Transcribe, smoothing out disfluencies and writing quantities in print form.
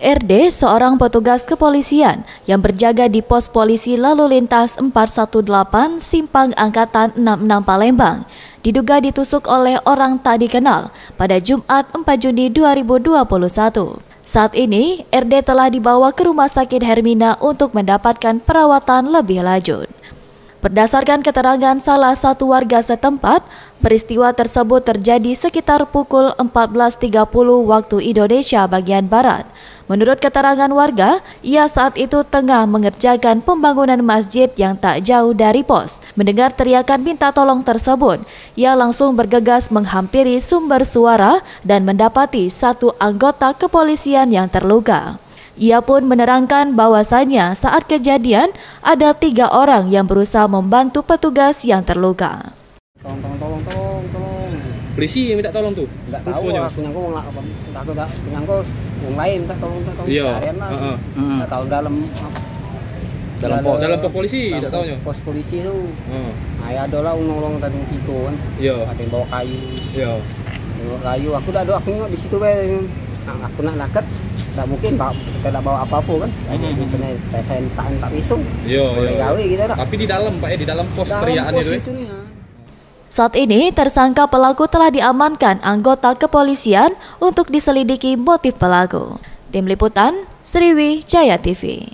RD, seorang petugas kepolisian yang berjaga di pos polisi lalu lintas 418 Simpang Angkatan 66 Palembang, diduga ditusuk oleh orang tak dikenal pada Jumat 4 Juni 2021. Saat ini, RD telah dibawa ke Rumah Sakit Hermina untuk mendapatkan perawatan lebih lanjut. Berdasarkan keterangan salah satu warga setempat, peristiwa tersebut terjadi sekitar pukul 14.30 waktu Indonesia bagian Barat. Menurut keterangan warga, ia saat itu tengah mengerjakan pembangunan masjid yang tak jauh dari pos. Mendengar teriakan minta tolong tersebut, ia langsung bergegas menghampiri sumber suara dan mendapati satu anggota kepolisian yang terluka. Ia pun menerangkan bahwasannya saat kejadian ada 3 orang yang berusaha membantu petugas yang terluka. Tolong. Polisi yang minta tolong tuh? Enggak tahu, aku nyangkut nyangkut orang lain tak tolong. Iya. Enggak tahu dalam pos polisi enggak tahunya. Pos polisi itu. Nah, ada lah nolong tadi Kiko kan. Iya. Ada yang bawa kayu. Iya. Bawa kayu, aku nyok di situ be. Nah, aku nak naket. Tak mungkin kita tak bawa apa-apa kan. Misalnya tak visum. Iya. Gawe gitu dah. Tapi di dalam Pak ya, di dalam pos teriakan itu. Saat ini, tersangka pelaku telah diamankan anggota kepolisian untuk diselidiki motif pelaku. Tim Liputan, Sriwijaya TV.